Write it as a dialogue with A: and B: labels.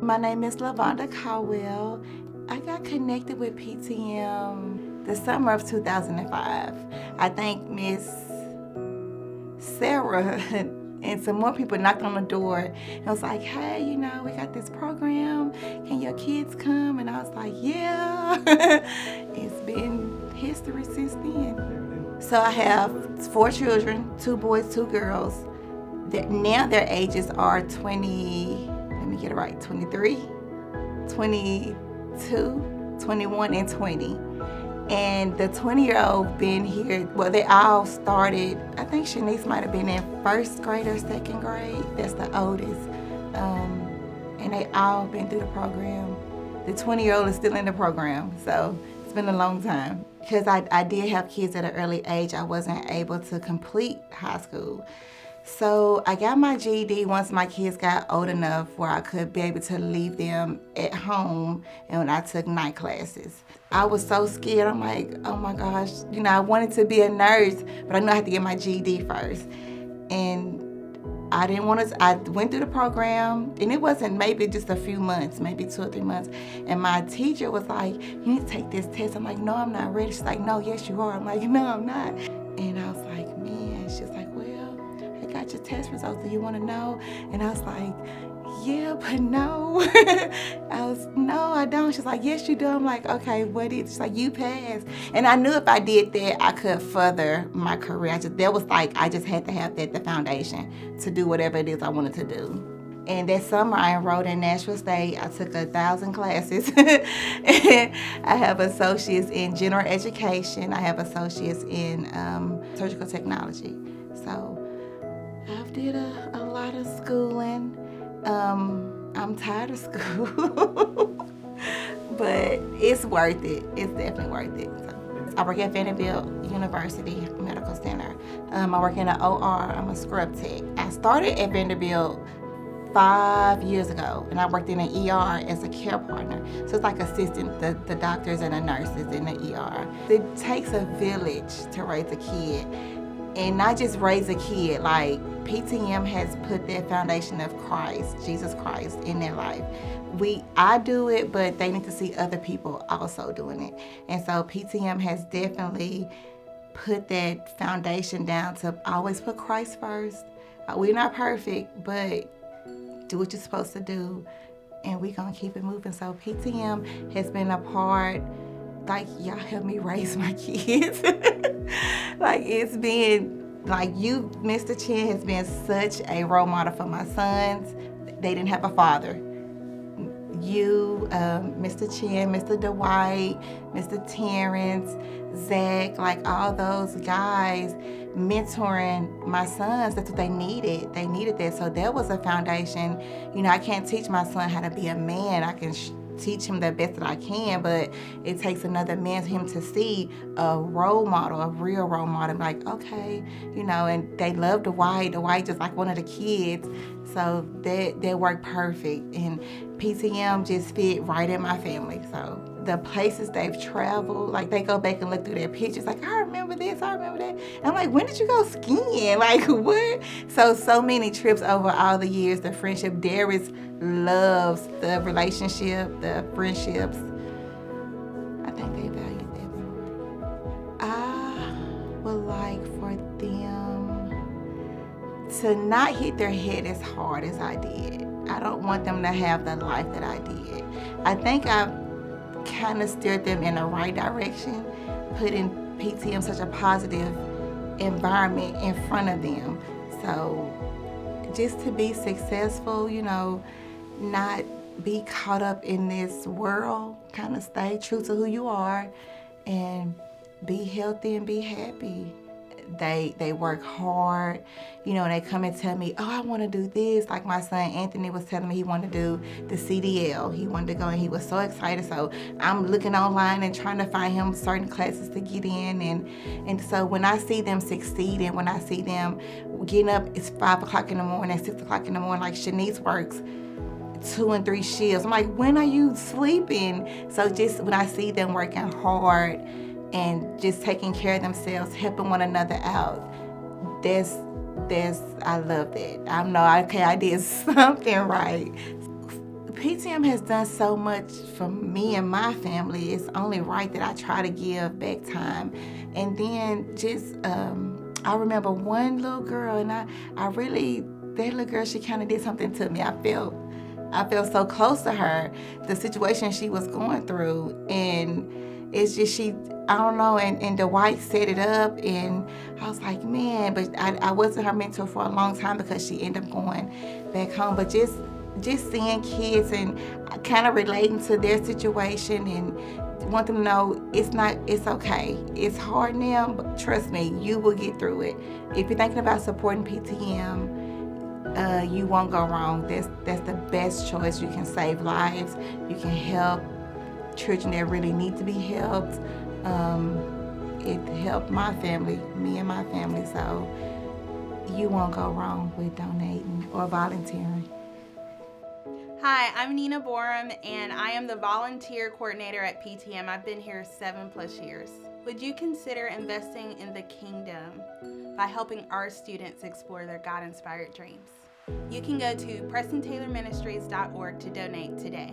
A: My name is LaVonda Caldwell. I got connected with PTM the summer of 2005. I think Miss Sarah and some more people knocked on the door and was like, hey, we got this program. Can your kids come? And I was like, yeah. It's been history since then. So I have 4 children, 2 boys, 2 girls. Now their ages are 20, let me get it right, 23, 22, 21, and 20. And the 20-year-old been here, well, they all started, I think Shanice might have been in 1st grade or 2nd grade. That's the oldest. And they all been through the program. The 20-year-old is still in the program, so it's been a long time. Because I did have kids at an early age, I wasn't able to complete high school. So I got my GED once my kids got old enough where I could be able to leave them at home, and when I took night classes. I was so scared. I'm like, oh my gosh, I wanted to be a nurse, but I knew I had to get my GED first. And I didn't want to, I went through the program, and it wasn't maybe just a few months, maybe 2 or 3 months. And my teacher was like, you need to take this test. I'm like, no, I'm not ready. She's like, no, yes, you are. I'm like, no, I'm not. And I was like, man. She's like, well, I got your test results. Do you want to know? And I was like, yeah, but no. No, I don't. She's like, yes, you do. I'm like, okay, what is? She's like, you passed. And I knew if I did that, I could further my career. I just had to have the foundation to do whatever it is I wanted to do. And that summer, I enrolled in Nashville State. I took 1,000 classes. I have associates in general education. I have associates in surgical technology. So I've did a lot of schooling. I'm tired of school, but it's worth it. It's definitely worth it. So, I work at Vanderbilt University Medical Center. I work in an OR. I'm a scrub tech. I started at Vanderbilt 5 years ago, and I worked in an ER as a care partner. So it's like assisting the doctors and the nurses in the ER. It takes a village to raise a kid. And not just raise a kid, like PTM has put that foundation of Christ, Jesus Christ, in their life. I do it, but they need to see other people also doing it. And so PTM has definitely put that foundation down to always put Christ first. We're not perfect, but do what you're supposed to do, and we're gonna keep it moving. So PTM has been a part, like, y'all helped me raise my kids. It's been, you, Mr. Chen, has been such a role model for my sons. They didn't have a father. You, Mr. Chen, Mr. Dwight, Mr. Terrence, Zach, all those guys mentoring my sons, that's what they needed. They needed that. So there was a foundation. I can't teach my son how to be a man. I can teach him the best that I can, but it takes another man for him to see a role model, a real role model. Okay, and they love Dwight. Dwight just like one of the kids. So that worked perfect. And PTM just fit right in my family. So the places they've traveled, they go back and look through their pictures, I remember this, I remember that. And I'm like, when did you go skiing? What? So many trips over all the years, the friendship. Darius loves the relationship, the friendships. I think they value that more. I would like for them to not hit their head as hard as I did. I don't want them to have the life that I did. I think I've kind of steered them in the right direction, putting PTM such a positive environment in front of them. So just to be successful, not be caught up in this world, kind of stay true to who you are and be healthy and be happy. They work hard, they come and tell me, oh, I want to do this. Like my son Anthony was telling me he wanted to do the CDL. He wanted to go and he was so excited. So I'm looking online and trying to find him certain classes to get in. And so when I see them succeeding, when I see them getting up, it's 5 o'clock in the morning, 6 o'clock in the morning, like Shanice works 2 and 3 shifts. I'm like, when are you sleeping? So just when I see them working hard and just taking care of themselves, helping one another out, I love that. I know, okay, I did something right. PTM has done so much for me and my family. It's only right that I try to give back time. And then just, I remember one little girl, and that little girl, she kind of did something to me. I felt so close to her, the situation she was going through. And it's just, I don't know, and the white set it up, and I was like, man, but I wasn't her mentor for a long time because she ended up going back home. But just seeing kids and kind of relating to their situation and want them to know it's okay. It's hard now, but trust me, you will get through it. If you're thinking about supporting PTM, you won't go wrong. That's the best choice. You can save lives. You can help children that really need to be helped. It helped my family, me and my family, so you won't go wrong with donating or volunteering.
B: Hi, I'm Nina Borum, and I am the volunteer coordinator at PTM. I've been here 7+ years. Would you consider investing in the kingdom by helping our students explore their God-inspired dreams? You can go to PrestonTaylorMinistries.org to donate today.